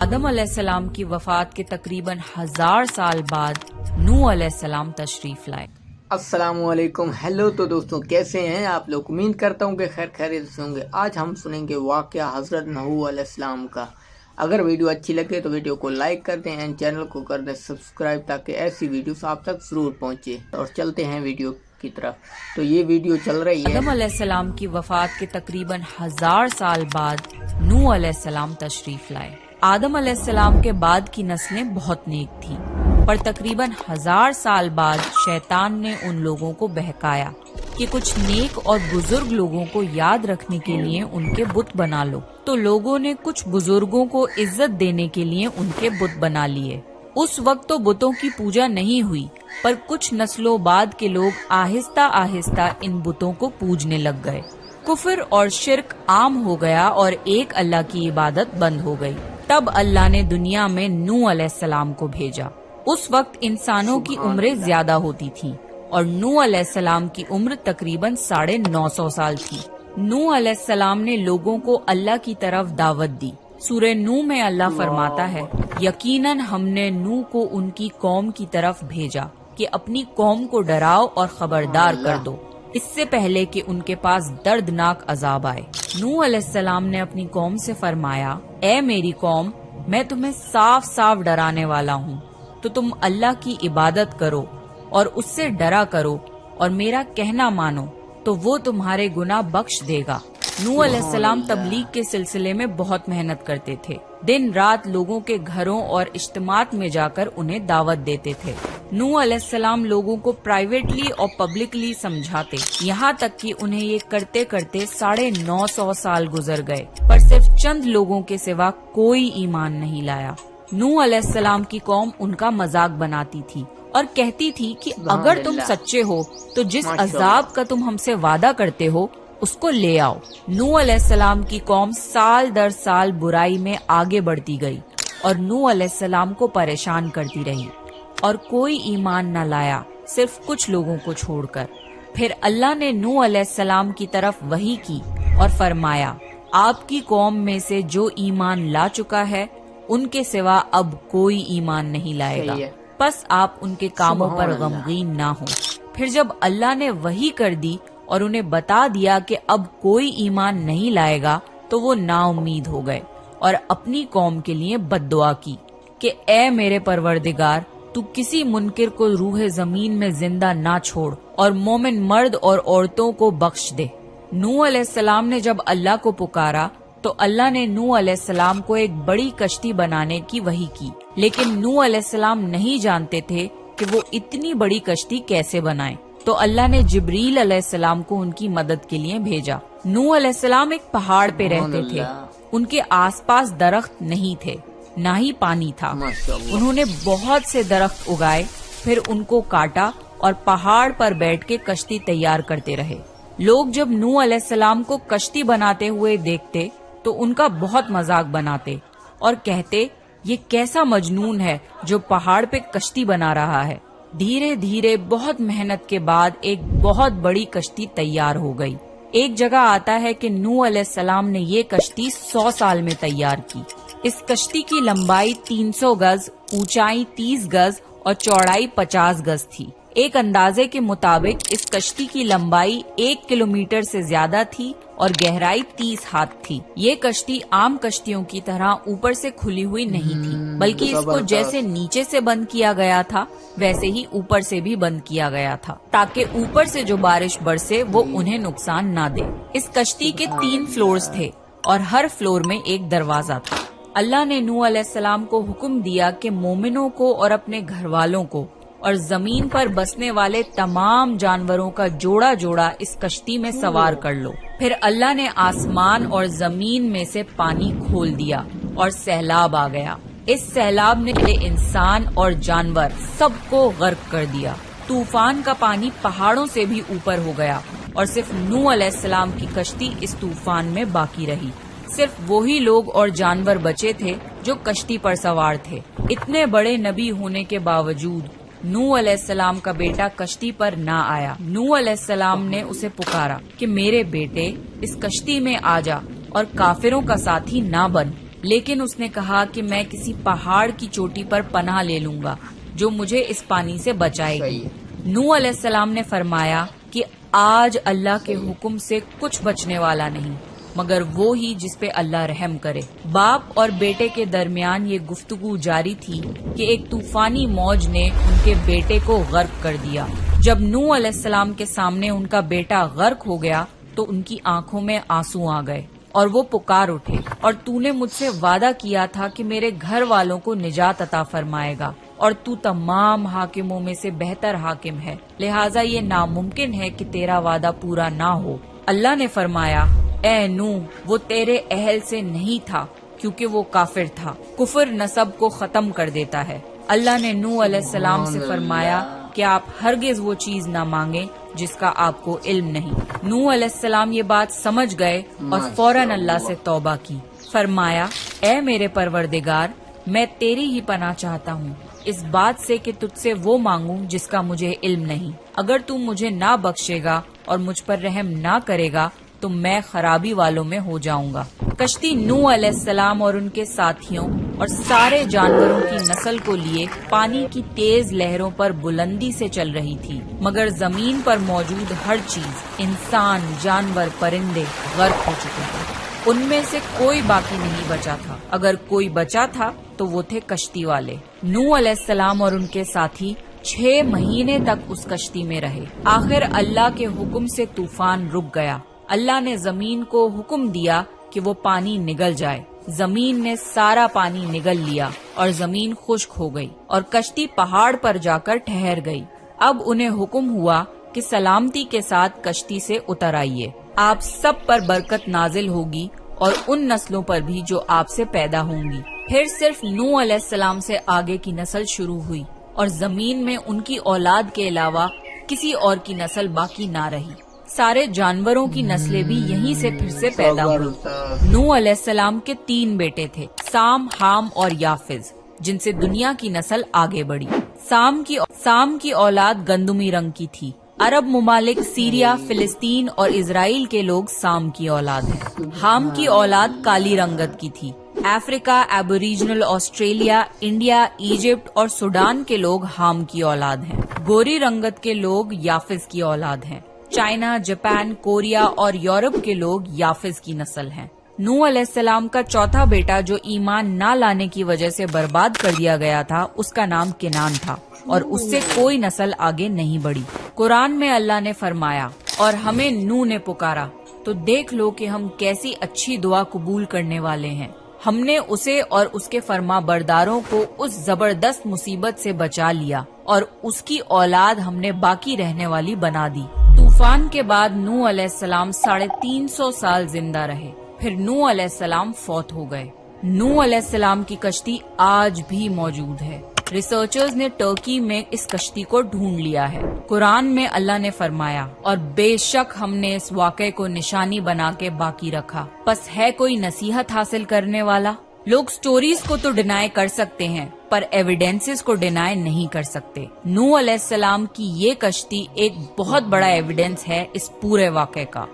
आदम अलैहिस्सलाम की वफात के तकरीबन 1000 साल बाद नूह अलैहिस्सलाम तशरीफ लाए। अस्सलामुअलैकुम। हेलो तो दोस्तों, कैसे हैं आप लोग? उम्मीद करता हूं कि खैरियत से होंगे। आज हम सुनेंगे वाक़या हज़रत नूह अलैहिस्सलाम का। अगर वीडियो अच्छी लगे तो वीडियो को लाइक कर दें एंड चैनल को कर दें सब्सक्राइब, ताकि ऐसी वीडियोस आप तक ज़रूर पहुंचे। और चलते हैं वीडियो की तरफ। तो ये वीडियो चल रही है। आदम अलैहिस्सलाम की वफात के तकरीबन 1000 साल बाद नूह अलैहिस्सलाम तशरीफ लाए। आदम अलैहिस्सलाम के बाद की नस्लें बहुत नेक थीं, पर तकरीबन 1000 साल बाद शैतान ने उन लोगों को बहकाया कि कुछ नेक और बुजुर्ग लोगों को याद रखने के लिए उनके बुत बना लो। तो लोगों ने कुछ बुजुर्गों को इज्जत देने के लिए उनके बुत बना लिए। उस वक्त तो बुतों की पूजा नहीं हुई, पर कुछ नस्लों बाद के लोग आहिस्ता आहिस्ता इन बुतों को पूजने लग गए। कुफर और शिर्क आम हो गया और एक अल्लाह की इबादत बंद हो गई। तब अल्लाह ने दुनिया में नूह अलैहिस्सलाम को भेजा। उस वक्त इंसानों की उम्रें ज्यादा होती थीं और नूह अलैहिस्सलाम की उम्र तकरीबन 950 साल थी। नूह अलैहिस्सलाम ने लोगों को अल्लाह की तरफ दावत दी। सूरह नूह में अल्लाह फरमाता है, यकीनन हमने नूह को उनकी कौम की तरफ भेजा कि अपनी कौम को डराओ और खबरदार कर दो, इससे पहले कि उनके पास दर्दनाक अजाब आए। नूह अलैहिस्सलाम ने अपनी कौम से फरमाया, ए मेरी कौम, मैं तुम्हें साफ साफ डराने वाला हूँ, तो तुम अल्लाह की इबादत करो और उससे डरा करो और मेरा कहना मानो, तो वो तुम्हारे गुनाह बख्श देगा। नूह अलैहिस्सलाम तबलीग के सिलसिले में बहुत मेहनत करते थे। दिन रात लोगों के घरों और इज्तिमात में जाकर उन्हें दावत देते थे। नूह अलैहिस्सलाम लोगों को प्राइवेटली और पब्लिकली समझाते, यहाँ तक कि उन्हें ये करते करते 950 साल गुजर गए, पर सिर्फ चंद लोगों के सिवा कोई ईमान नहीं लाया। नूह अलैहिस्सलाम की कौम उनका मजाक बनाती थी और कहती थी कि अगर तुम सच्चे हो तो जिस अजाब का तुम हमसे वादा करते हो उसको ले आओ। नूह अलैहिस्सलाम की कौम साल दर साल बुराई में आगे बढ़ती गई और नूह अलैहिस्सलाम को परेशान करती रही और कोई ईमान न लाया, सिर्फ कुछ लोगों को छोड़कर। फिर अल्लाह ने नूह अलैहिस्सलाम की तरफ वही की और फरमाया, आपकी कौम में से जो ईमान ला चुका है उनके सिवा अब कोई ईमान नहीं लाएगा, बस आप उनके कामों पर गमगीन ना हो। फिर जब अल्लाह ने वही कर दी और उन्हें बता दिया कि अब कोई ईमान नहीं लाएगा, तो वो नाउम्मीद हो गए और अपनी कौम के लिए बद्दुआ की कि ए मेरे परवरदिगार, तू किसी मुनकिर को रूह जमीन में जिंदा ना छोड़ और मोमिन मर्द और औरतों को बख्श दे। नूह अलैहिस्सलाम ने जब अल्लाह को पुकारा तो अल्लाह ने नूह अलैहिस्सलाम को एक बड़ी कश्ती बनाने की वही की, लेकिन नूह अलैहिस्सलाम नहीं जानते थे कि वो इतनी बड़ी कश्ती कैसे बनाएं। तो अल्लाह ने जिब्रील अलैहिस्सलाम को उनकी मदद के लिए भेजा। नूह अलैहिस्सलाम एक पहाड़ पे रहते थे। उनके आसपास दरख्त नहीं थे, ना ही पानी था। उन्होंने बहुत से दरख्त उगाए, फिर उनको काटा और पहाड़ पर बैठ के कश्ती तैयार करते रहे। लोग जब नूह अलैहिस्सलाम को कश्ती बनाते हुए देखते तो उनका बहुत मजाक बनाते और कहते, ये कैसा मजनून है जो पहाड़ पे कश्ती बना रहा है। धीरे धीरे बहुत मेहनत के बाद एक बहुत बड़ी कश्ती तैयार हो गई। एक जगह आता है कि नूह अलैहिस्सलाम ने ये कश्ती 100 साल में तैयार की। इस कश्ती की लंबाई 300 गज, ऊंचाई 30 गज और चौड़ाई 50 गज थी। एक अंदाजे के मुताबिक इस कश्ती की लंबाई 1 किलोमीटर से ज्यादा थी और गहराई 30 हाथ थी। ये कश्ती आम कश्तियों की तरह ऊपर से खुली हुई नहीं थी, बल्कि इसको जैसे नीचे से बंद किया गया था वैसे ही ऊपर से भी बंद किया गया था, ताकि ऊपर से जो बारिश बरसे वो उन्हें नुकसान ना दे। इस कश्ती के 3 फ्लोर्स थे और हर फ्लोर में एक दरवाजा था। अल्लाह ने नूह अलैहिस्सलाम को हुक्म दिया कि मोमिनों को और अपने घर वालों को और जमीन पर बसने वाले तमाम जानवरों का जोड़ा जोड़ा इस कश्ती में सवार कर लो। फिर अल्लाह ने आसमान और जमीन में से पानी खोल दिया और सैलाब आ गया। इस सैलाब ने इंसान और जानवर सबको गर्क कर दिया। तूफान का पानी पहाड़ों से भी ऊपर हो गया और सिर्फ नूह अलैहिस्सलाम की कश्ती इस तूफान में बाकी रही। सिर्फ वही लोग और जानवर बचे थे जो कश्ती पर सवार थे। इतने बड़े नबी होने के बावजूद नूह अलैहिस्सलाम का बेटा कश्ती पर ना आया। नूह अलैहिस्सलाम ने उसे पुकारा कि मेरे बेटे, इस कश्ती में आ जा और काफिरों का साथी ना बन। لیکن اس نے کہا کہ میں کسی پہاڑ کی چوٹی پر پناہ لے لوں گا جو مجھے اس پانی سے بچائے گی۔ نوح علیہ السلام نے فرمایا کہ آج اللہ کے حکم سے کچھ بچنے والا نہیں مگر وہ ہی جس پہ اللہ رحم کرے۔ باپ اور بیٹے کے درمیان یہ گفتگو جاری تھی کہ ایک طوفانی موج نے ان کے بیٹے کو غرق کر دیا۔ جب نوح علیہ السلام کے سامنے ان کا بیٹا غرق ہو گیا تو ان کی آنکھوں میں آنسو آ گئے اور وہ پکار اٹھے، اور تو نے مجھ سے وعدہ کیا تھا کہ میرے گھر والوں کو نجات عطا فرمائے گا، اور تو تمام حاکموں میں سے بہتر حاکم ہے، لہٰذا یہ ناممکن ہے کہ تیرا وعدہ پورا نہ ہو۔ اللہ نے فرمایا، اے نوح، وہ تیرے اہل سے نہیں تھا کیونکہ وہ کافر تھا۔ کفر نسب کو ختم کر دیتا ہے۔ اللہ نے نوح علیہ السلام سے فرمایا کہ آپ ہرگز وہ چیز نہ مانگیں جس کا آپ کو علم نہیں۔ نوح علیہ السلام یہ بات سمجھ گئے اور فوراً اللہ سے توبہ کی۔ فرمایا، اے میرے پروردگار، میں تیری ہی پناہ چاہتا ہوں اس بات سے کہ تجھ سے وہ مانگوں جس کا مجھے علم نہیں۔ اگر تو مجھے نہ بخشے گا اور مجھ پر رحم نہ کرے گا تو میں خرابی والوں میں ہو جاؤں گا۔ کشتی نوح علیہ السلام اور ان کے ساتھیوں اور سارے جانوروں کی نسل کو لیے پانی کی تیز لہروں پر بلندی سے چل رہی تھی، مگر زمین پر موجود ہر چیز، انسان، جانور، پرندے غرق ہو چکے تھے۔ ان میں سے کوئی باقی نہیں بچا تھا، اگر کوئی بچا تھا تو وہ تھے کشتی والے۔ نوح علیہ السلام اور ان کے ساتھی 6 مہینے تک اس کشتی میں رہے۔ آخر اللہ کے حکم سے طوفان رک گیا۔ اللہ نے زمین کو حکم دیا کہ وہ پانی نگل جائے۔ زمین نے سارا پانی نگل لیا اور زمین خشک ہو گئی اور کشتی پہاڑ پر جا کر ٹھہر گئی۔ اب انہیں حکم ہوا کہ سلامتی کے ساتھ کشتی سے اتر آئیے، آپ سب پر برکت نازل ہوگی اور ان نسلوں پر بھی جو آپ سے پیدا ہوں گی۔ پھر صرف نوح علیہ السلام سے آگے کی نسل شروع ہوئی اور زمین میں ان کی اولاد کے علاوہ کسی اور کی نسل باقی نہ رہی۔ سارے جانوروں کی نسلیں بھی یہیں سے پھر سے پیدا ہوئی۔ نوح علیہ السلام کے 3 بیٹے تھے، سام، حام اور یافز، جن سے دنیا کی نسل آگے بڑھی۔ سام کی اولاد گندمی رنگ کی تھی۔ عرب ممالک سیریا، فلسطین اور اسرائیل کے لوگ سام کی اولاد ہیں۔ حام کی اولاد کالی رنگت کی تھی۔ افریقہ، ایبوریجنل آسٹریلیا، انڈیا، ایجپٹ اور سوڈان کے لوگ حام کی اولاد ہیں۔ گوری رنگت کے لوگ یافز کی اولاد ہیں۔ چائنا، جاپان، کوریا اور یورپ کے لوگ یافز کی نسل ہیں۔ نوح علیہ السلام کا چوتھا بیٹا جو ایمان نہ لانے کی وجہ سے برباد کر دیا گیا تھا، اس کا نام کنان تھا اور اس سے کوئی نسل آگے نہیں بڑھی۔ قرآن میں اللہ نے فرمایا، اور ہمیں نوح نے پکارا تو دیکھ لو کہ ہم کیسی اچھی دعا قبول کرنے والے ہیں۔ ہم نے اسے اور اس کے فرما برداروں کو اس زبردست مصیبت سے بچا لیا اور اس کی اولاد ہم نے باقی رہنے والی بنا دی۔ طوفان کے بعد نوح علیہ السلام 350 سال زندہ رہے، پھر نوح علیہ السلام فوت ہو گئے۔ نوح علیہ السلام کی کشتی آج بھی موجود ہے۔ ریسرچرز نے ترکی میں اس کشتی کو ڈھونڈ لیا ہے۔ قرآن میں اللہ نے فرمایا، اور بے شک ہم نے اس واقعے کو نشانی بنا کے باقی رکھا، پس ہے کوئی نصیحت حاصل کرنے والا؟ لوگ سٹوریز کو تو ڈینائی کر سکتے ہیں پر ایویڈنسز کو ڈینائی نہیں کر سکتے۔ نوح علیہ السلام کی یہ کشتی ایک بہت بڑا ایویڈنس ہے اس پورے واقعے کا۔